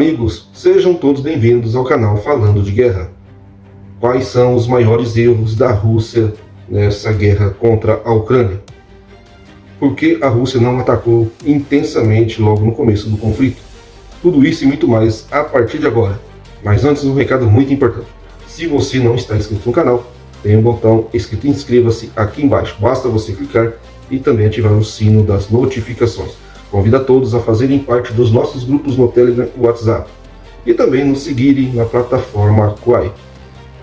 Olá amigos, sejam todos bem-vindos ao canal Falando de Guerra. Quais são os maiores erros da Rússia nessa guerra contra a Ucrânia? Por que a Rússia não atacou intensamente logo no começo do conflito? Tudo isso e muito mais a partir de agora. Mas antes, um recado muito importante. Se você não está inscrito no canal, tem um botão escrito inscreva-se aqui embaixo. Basta você clicar e também ativar o sino das notificações. Convido a todos a fazerem parte dos nossos grupos no Telegram e WhatsApp. E também nos seguirem na plataforma Quai.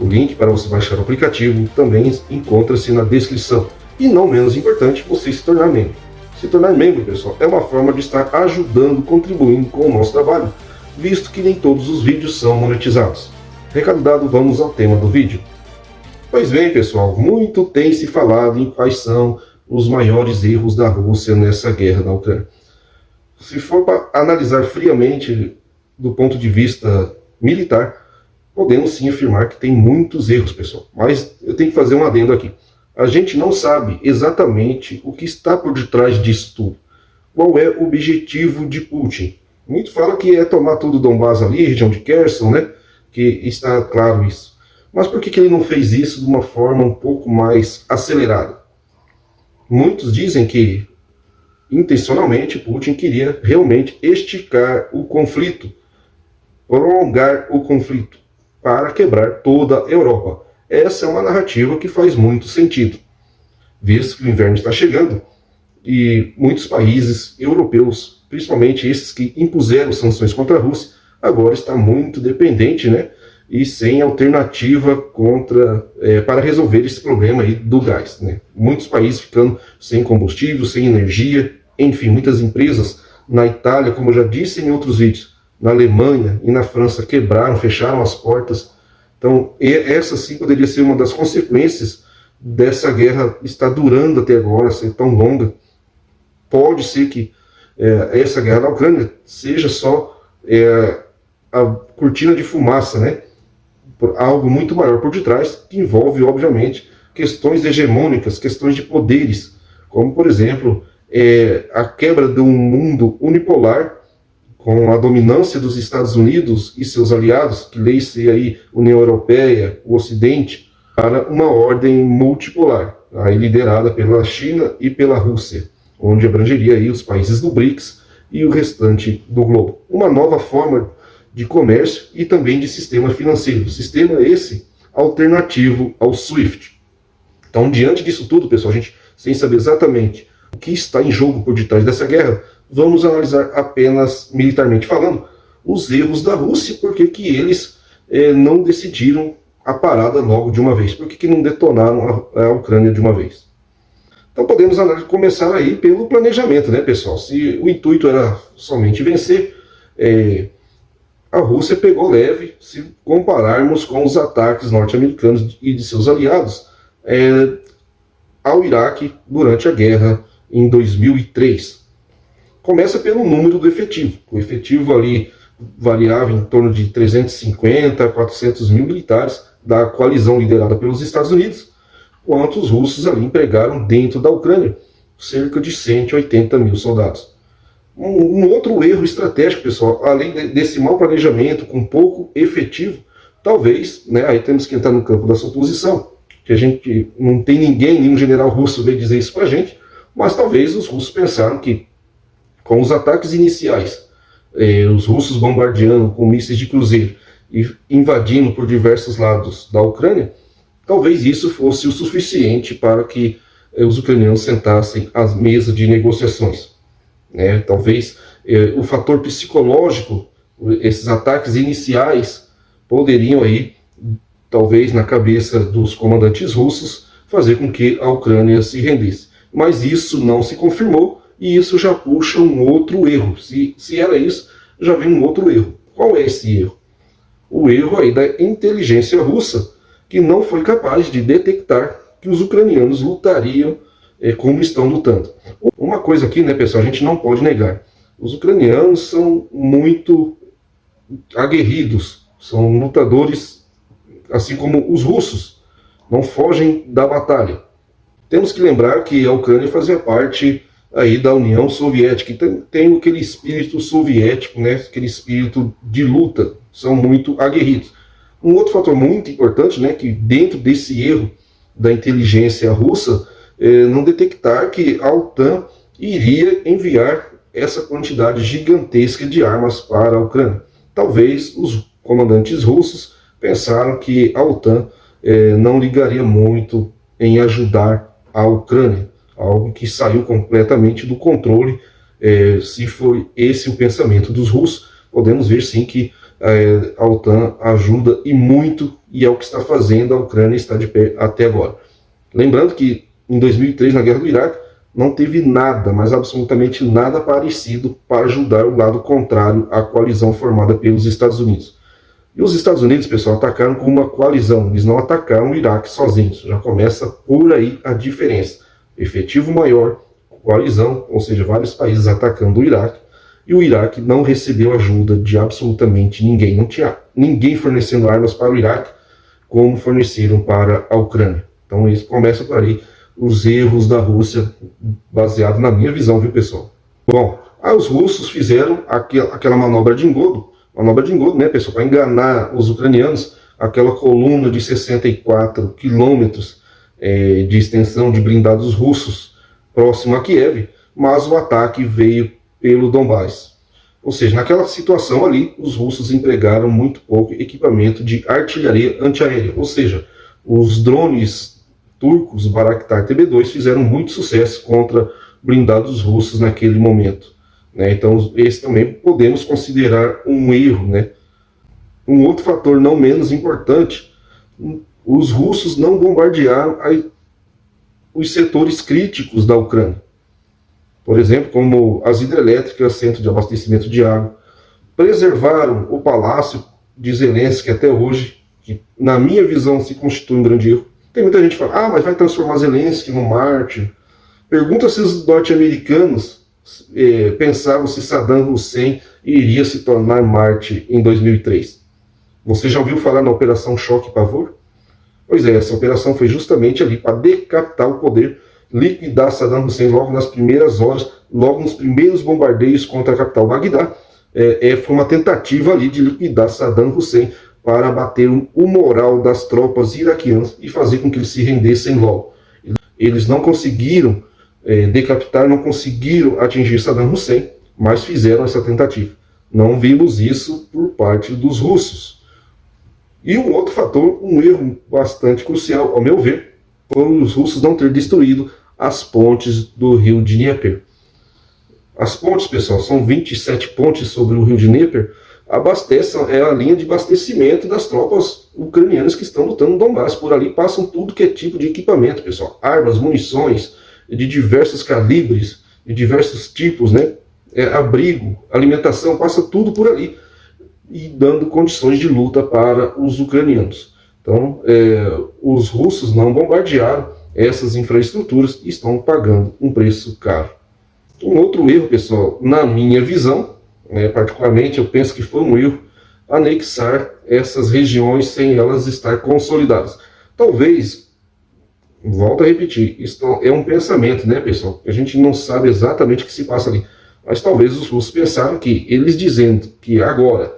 O link para você baixar o aplicativo também encontra-se na descrição. E não menos importante, você se tornar membro. Se tornar membro, pessoal, é uma forma de estar ajudando, contribuindo com o nosso trabalho, visto que nem todos os vídeos são monetizados. Recado dado, vamos ao tema do vídeo. Pois bem, pessoal, muito tem se falado em quais são os maiores erros da Rússia nessa guerra na Ucrânia. Se for para analisar friamente do ponto de vista militar, podemos sim afirmar que tem muitos erros, pessoal. Mas eu tenho que fazer um adendo aqui. A gente não sabe exatamente o que está por detrás disso tudo. Qual é o objetivo de Putin? Muito fala que é tomar tudo Donbás ali, região de Kherson, né? Que está claro isso. Mas por que ele não fez isso de uma forma um pouco mais acelerada? Muitos dizem que intencionalmente Putin queria realmente esticar o conflito, prolongar o conflito, para quebrar toda a Europa. Essa é uma narrativa que faz muito sentido, visto que o inverno está chegando e muitos países europeus, principalmente esses que impuseram sanções contra a Rússia, agora está muito dependente, né, e sem alternativa para resolver esse problema aí do gás, né? Muitos países ficando sem combustível, sem energia, enfim, muitas empresas na Itália, como eu já disse em outros vídeos, na Alemanha e na França quebraram, fecharam as portas. Então, essa sim poderia ser uma das consequências dessa guerra estar durando até agora, ser tão longa. Pode ser que essa guerra da Ucrânia seja só a cortina de fumaça, né? Por algo muito maior por detrás, que envolve, obviamente, questões hegemônicas, questões de poderes, como, por exemplo, a quebra de um mundo unipolar, com a dominância dos Estados Unidos e seus aliados, que lê-se aí União Europeia, o Ocidente, para uma ordem multipolar, aí liderada pela China e pela Rússia, onde abrangeria aí os países do BRICS e o restante do globo. Uma nova forma de comércio e também de sistema financeiro. Sistema esse alternativo ao SWIFT. Então, diante disso tudo, pessoal, a gente, sem saber exatamente o que está em jogo por detrás dessa guerra, vamos analisar apenas militarmente falando os erros da Rússia, porque que eles não decidiram a parada logo de uma vez, porque que não detonaram a Ucrânia de uma vez. Então podemos começar aí pelo planejamento, né, pessoal? Se o intuito era somente vencer, a Rússia pegou leve se compararmos com os ataques norte-americanos e de seus aliados ao Iraque durante a guerra em 2003. Começa pelo número do efetivo. O efetivo ali variava em torno de 350 a 400 mil militares da coalizão liderada pelos Estados Unidos, enquanto os russos ali empregaram dentro da Ucrânia cerca de 180 mil soldados. Um outro erro estratégico, pessoal, além desse mau planejamento com pouco efetivo, talvez, né, aí temos que entrar no campo da suposição, que a gente não tem ninguém, nenhum general russo veio dizer isso pra gente, mas talvez os russos pensaram que com os ataques iniciais, os russos bombardeando com mísseis de cruzeiro e invadindo por diversos lados da Ucrânia, talvez isso fosse o suficiente para que os ucranianos sentassem à mesa de negociações. Talvez o fator psicológico, esses ataques iniciais, poderiam aí, talvez na cabeça dos comandantes russos, fazer com que a Ucrânia se rendesse. Mas isso não se confirmou, e isso já puxa um outro erro. Se era isso, já vem um outro erro. Qual é esse erro? O erro aí da inteligência russa, que não foi capaz de detectar que os ucranianos lutariam como estão lutando. Uma coisa aqui, né, pessoal, a gente não pode negar. Os ucranianos são muito aguerridos, são lutadores, assim como os russos, não fogem da batalha. Temos que lembrar que a Ucrânia fazia parte aí da União Soviética. Então tem aquele espírito soviético, né, aquele espírito de luta, são muito aguerridos. Um outro fator muito importante, né, que dentro desse erro da inteligência russa, não detectar que a OTAN iria enviar essa quantidade gigantesca de armas para a Ucrânia. Talvez os comandantes russos pensaram que a OTAN não ligaria muito em ajudar a Ucrânia, algo que saiu completamente do controle. Se foi esse o pensamento dos russos, podemos ver sim que a OTAN ajuda e muito, e é o que está fazendo a Ucrânia estar de pé até agora. Lembrando que em 2003, na guerra do Iraque, não teve nada, mas absolutamente nada parecido para ajudar o lado contrário à coalizão formada pelos Estados Unidos. E os Estados Unidos, pessoal, atacaram com uma coalizão, eles não atacaram o Iraque sozinhos. Já começa por aí a diferença. Efetivo maior, coalizão, ou seja, vários países atacando o Iraque, e o Iraque não recebeu ajuda de absolutamente ninguém. Não tinha ninguém fornecendo armas para o Iraque como forneceram para a Ucrânia. Então isso começa por aí os erros da Rússia, baseado na minha visão, viu, pessoal? Bom, os russos fizeram aquela manobra de engodo, né, pessoal, para enganar os ucranianos, aquela coluna de 64 quilômetros de extensão de blindados russos próximo a Kiev, mas o ataque veio pelo Donbás. Ou seja, naquela situação ali, os russos empregaram muito pouco equipamento de artilharia antiaérea, ou seja, os drones turcos, Bayraktar TB2, fizeram muito sucesso contra blindados russos naquele momento, né? Então, esse também podemos considerar um erro, né? Um outro fator não menos importante, os russos não bombardearam os setores críticos da Ucrânia. Por exemplo, como as hidrelétricas, centro de abastecimento de água, preservaram o palácio de Zelensky até hoje, que na minha visão se constitui um grande erro. Tem muita gente que fala, mas vai transformar Zelensky no mártir. Pergunta se os norte-americanos pensavam se Saddam Hussein iria se tornar mártir em 2003. Você já ouviu falar na Operação Choque e Pavor? Pois é, essa operação foi justamente ali para decapitar o poder, liquidar Saddam Hussein logo nas primeiras horas, logo nos primeiros bombardeios contra a capital Bagdá. Foi uma tentativa ali de liquidar Saddam Hussein para abater o moral das tropas iraquianas e fazer com que eles se rendessem logo. Eles não conseguiram decapitar, não conseguiram atingir Saddam Hussein, mas fizeram essa tentativa. Não vimos isso por parte dos russos. E um outro fator, um erro bastante crucial, ao meu ver, foi os russos não ter destruído as pontes do rio Dnieper. As pontes, pessoal, são 27 pontes sobre o rio Dnieper, abastecem, a linha de abastecimento das tropas ucranianas que estão lutando no Donbás. Por ali passam tudo que é tipo de equipamento, pessoal. Armas, munições de diversos calibres, de diversos tipos, né? Abrigo, alimentação, passa tudo por ali. E dando condições de luta para os ucranianos. Então, os russos não bombardearam essas infraestruturas e estão pagando um preço caro. Um outro erro, pessoal, na minha visão, particularmente, eu penso que foi um erro anexar essas regiões sem elas estar consolidadas. Talvez, volto a repetir, isso é um pensamento, né, pessoal? A gente não sabe exatamente o que se passa ali. Mas talvez os russos pensaram que, eles dizendo que agora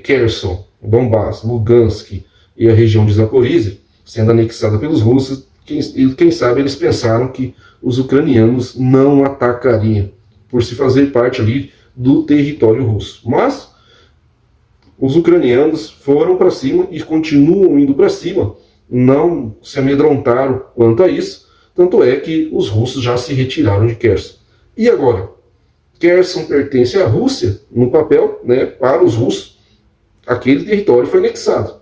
Kherson, Donbás, Lugansk e a região de Zaporizhia, sendo anexada pelos russos, quem sabe eles pensaram que os ucranianos não atacariam, por se fazer parte ali do território russo. Mas os ucranianos foram para cima e continuam indo para cima, não se amedrontaram quanto a isso, tanto é que os russos já se retiraram de Kherson. E agora? Kherson pertence à Rússia, no papel, né, para os russos, aquele território foi anexado.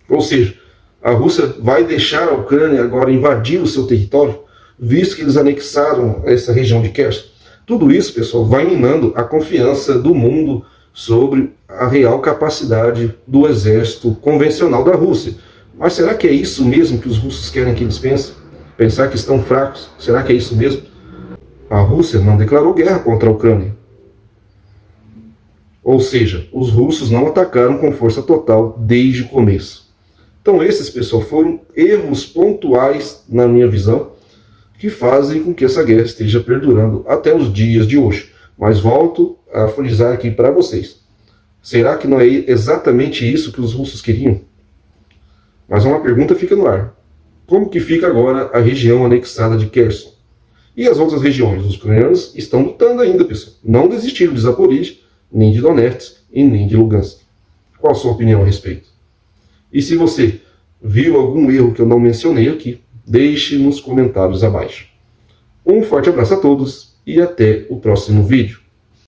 Ou seja, a Rússia vai deixar a Ucrânia agora invadir o seu território, visto que eles anexaram essa região de Kherson. Tudo isso, pessoal, vai minando a confiança do mundo sobre a real capacidade do exército convencional da Rússia. Mas será que é isso mesmo que os russos querem que eles pensem? Pensar que estão fracos? Será que é isso mesmo? A Rússia não declarou guerra contra a Ucrânia. Ou seja, os russos não atacaram com força total desde o começo. Então esses, pessoal, foram erros pontuais, na minha visão, que fazem com que essa guerra esteja perdurando até os dias de hoje. Mas volto a frisar aqui para vocês. Será que não é exatamente isso que os russos queriam? Mas uma pergunta fica no ar. Como que fica agora a região anexada de Kherson? E as outras regiões? Os ucranianos estão lutando ainda, pessoal. Não desistiram de Zaporizhzhia, nem de Donetsk e nem de Lugansk. Qual a sua opinião a respeito? E se você viu algum erro que eu não mencionei aqui, deixe nos comentários abaixo. Um forte abraço a todos e até o próximo vídeo.